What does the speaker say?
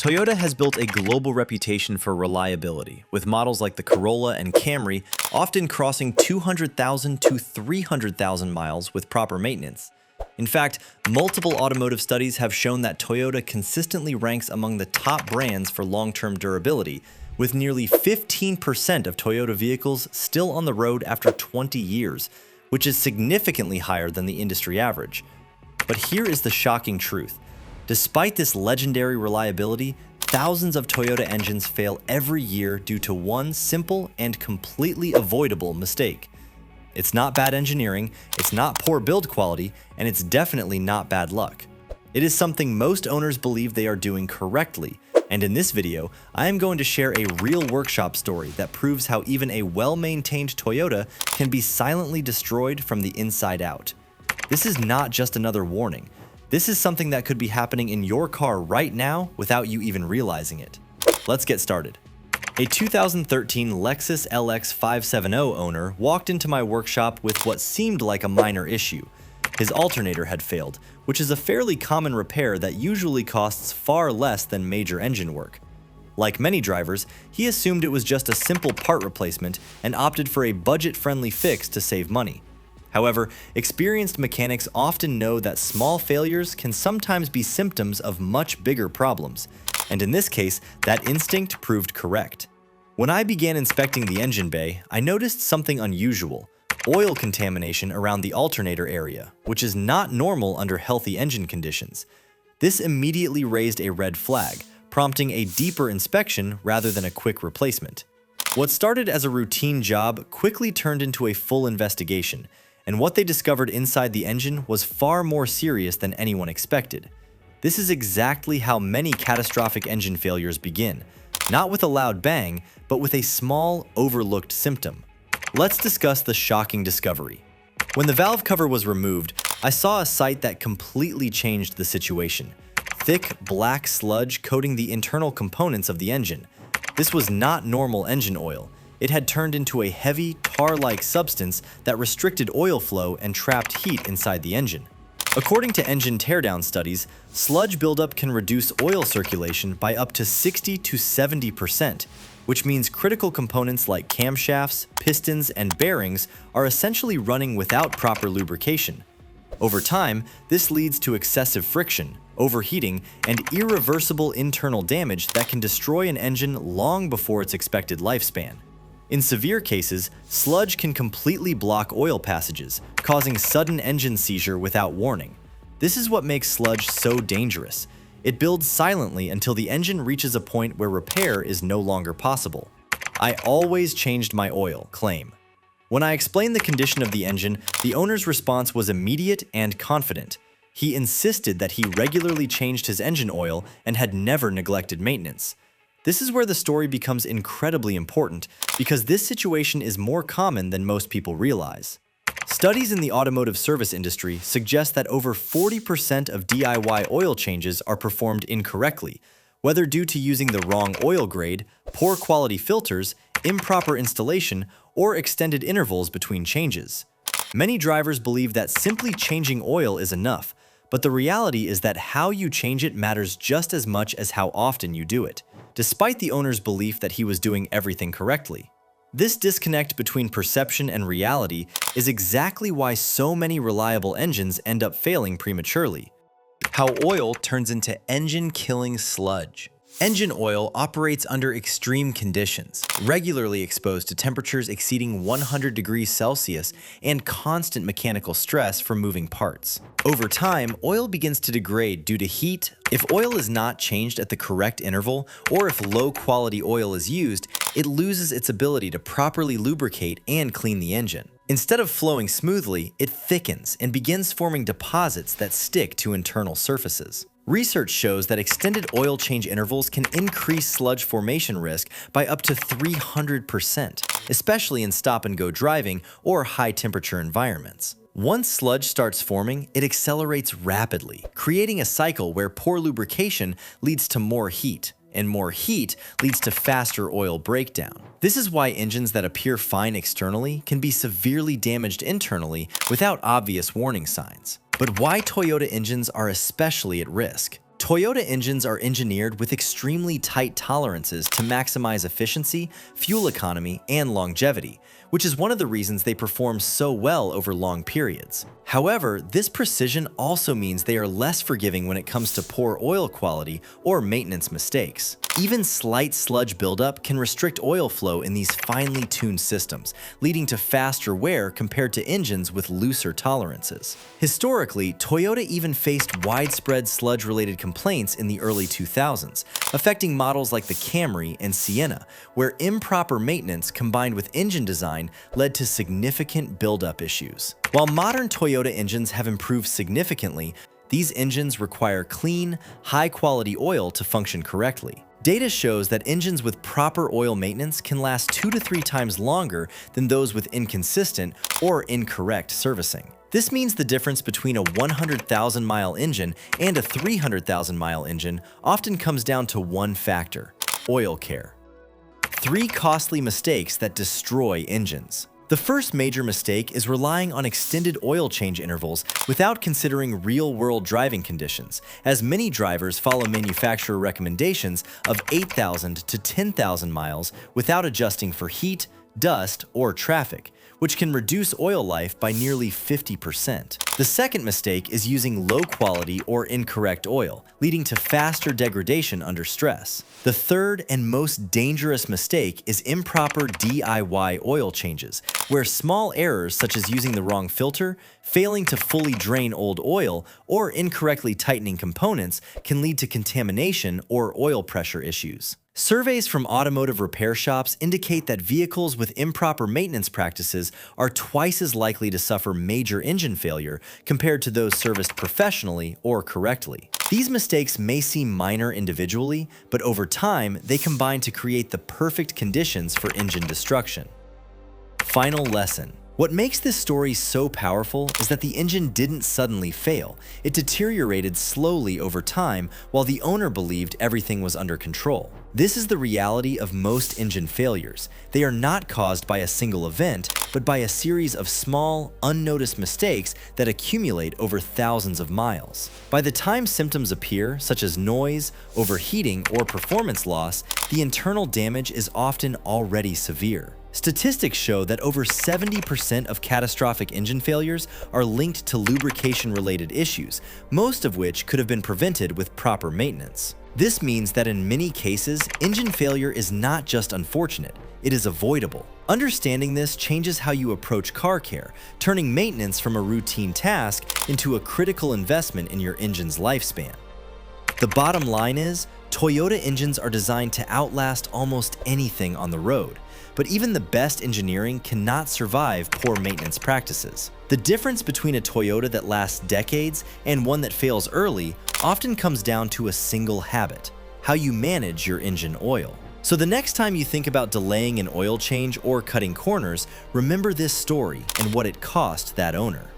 Toyota has built a global reputation for reliability, with models like the Corolla and Camry often crossing 200,000 to 300,000 miles with proper maintenance. In fact, multiple automotive studies have shown that Toyota consistently ranks among the top brands for long-term durability, with nearly 15% of Toyota vehicles still on the road after 20 years, which is significantly higher than the industry average. But here is the shocking truth. Despite this legendary reliability, thousands of Toyota engines fail every year due to one simple and completely avoidable mistake. It's not bad engineering, it's not poor build quality, and it's definitely not bad luck. It is something most owners believe they are doing correctly, and in this video, I am going to share a real workshop story that proves how even a well-maintained Toyota can be silently destroyed from the inside out. This is not just another warning. This is something that could be happening in your car right now without you even realizing it. Let's get started. A 2013 Lexus LX 570 owner walked into my workshop with what seemed like a minor issue. His alternator had failed, which is a fairly common repair that usually costs far less than major engine work. Like many drivers, he assumed it was just a simple part replacement and opted for a budget-friendly fix to save money. However, experienced mechanics often know that small failures can sometimes be symptoms of much bigger problems, and in this case, that instinct proved correct. When I began inspecting the engine bay, I noticed something unusual: oil contamination around the alternator area, which is not normal under healthy engine conditions. This immediately raised a red flag, prompting a deeper inspection rather than a quick replacement. What started as a routine job quickly turned into a full investigation, and what they discovered inside the engine was far more serious than anyone expected. This is exactly how many catastrophic engine failures begin, not with a loud bang, but with a small, overlooked symptom. Let's discuss the shocking discovery. When the valve cover was removed, I saw a sight that completely changed the situation: thick, black sludge coating the internal components of the engine. This was not normal engine oil. It had turned into a heavy, tar-like substance that restricted oil flow and trapped heat inside the engine. According to engine teardown studies, sludge buildup can reduce oil circulation by up to 60 to 70%, which means critical components like camshafts, pistons, and bearings are essentially running without proper lubrication. Over time, this leads to excessive friction, overheating, and irreversible internal damage that can destroy an engine long before its expected lifespan. In severe cases, sludge can completely block oil passages, causing sudden engine seizure without warning. This is what makes sludge so dangerous. It builds silently until the engine reaches a point where repair is no longer possible. "I always changed my oil," claim. When I explained the condition of the engine, the owner's response was immediate and confident. He insisted that he regularly changed his engine oil and had never neglected maintenance. This is where the story becomes incredibly important, because this situation is more common than most people realize. Studies in the automotive service industry suggest that over 40% of DIY oil changes are performed incorrectly, whether due to using the wrong oil grade, poor quality filters, improper installation, or extended intervals between changes. Many drivers believe that simply changing oil is enough, but the reality is that how you change it matters just as much as how often you do it, despite the owner's belief that he was doing everything correctly. This disconnect between perception and reality is exactly why so many reliable engines end up failing prematurely. How oil turns into engine-killing sludge. Engine oil operates under extreme conditions, regularly exposed to temperatures exceeding 100 degrees Celsius and constant mechanical stress from moving parts. Over time, oil begins to degrade due to heat. If oil is not changed at the correct interval, or if low-quality oil is used, it loses its ability to properly lubricate and clean the engine. Instead of flowing smoothly, it thickens and begins forming deposits that stick to internal surfaces. Research shows that extended oil change intervals can increase sludge formation risk by up to 300%, especially in stop-and-go driving or high-temperature environments. Once sludge starts forming, it accelerates rapidly, creating a cycle where poor lubrication leads to more heat, and more heat leads to faster oil breakdown. This is why engines that appear fine externally can be severely damaged internally without obvious warning signs. But why Toyota engines are especially at risk? Toyota engines are engineered with extremely tight tolerances to maximize efficiency, fuel economy, and longevity, which is one of the reasons they perform so well over long periods. However, this precision also means they are less forgiving when it comes to poor oil quality or maintenance mistakes. Even slight sludge buildup can restrict oil flow in these finely tuned systems, leading to faster wear compared to engines with looser tolerances. Historically, Toyota even faced widespread sludge-related complaints in the early 2000s, affecting models like the Camry and Sienna, where improper maintenance combined with engine design led to significant buildup issues. While modern Toyota engines have improved significantly, these engines require clean, high-quality oil to function correctly. Data shows that engines with proper oil maintenance can last 2 to 3 times longer than those with inconsistent or incorrect servicing. This means the difference between a 100,000-mile engine and a 300,000-mile engine often comes down to one factor: oil care. 3 costly mistakes that destroy engines. The first major mistake is relying on extended oil change intervals without considering real-world driving conditions, as many drivers follow manufacturer recommendations of 8,000 to 10,000 miles without adjusting for heat, dust, or traffic, which can reduce oil life by nearly 50%. The second mistake is using low-quality or incorrect oil, leading to faster degradation under stress. The third and most dangerous mistake is improper DIY oil changes, where small errors such as using the wrong filter, failing to fully drain old oil, or incorrectly tightening components can lead to contamination or oil pressure issues. Surveys from automotive repair shops indicate that vehicles with improper maintenance practices are twice as likely to suffer major engine failure compared to those serviced professionally or correctly. These mistakes may seem minor individually, but over time, they combine to create the perfect conditions for engine destruction. Final lesson. What makes this story so powerful is that the engine didn't suddenly fail. It deteriorated slowly over time while the owner believed everything was under control. This is the reality of most engine failures. They are not caused by a single event, but by a series of small, unnoticed mistakes that accumulate over thousands of miles. By the time symptoms appear, such as noise, overheating, or performance loss, the internal damage is often already severe. Statistics show that over 70% of catastrophic engine failures are linked to lubrication-related issues, most of which could have been prevented with proper maintenance. This means that in many cases, engine failure is not just unfortunate, it is avoidable. Understanding this changes how you approach car care, turning maintenance from a routine task into a critical investment in your engine's lifespan. The bottom line is, Toyota engines are designed to outlast almost anything on the road. But even the best engineering cannot survive poor maintenance practices. The difference between a Toyota that lasts decades and one that fails early often comes down to a single habit: how you manage your engine oil. So the next time you think about delaying an oil change or cutting corners, remember this story and what it cost that owner.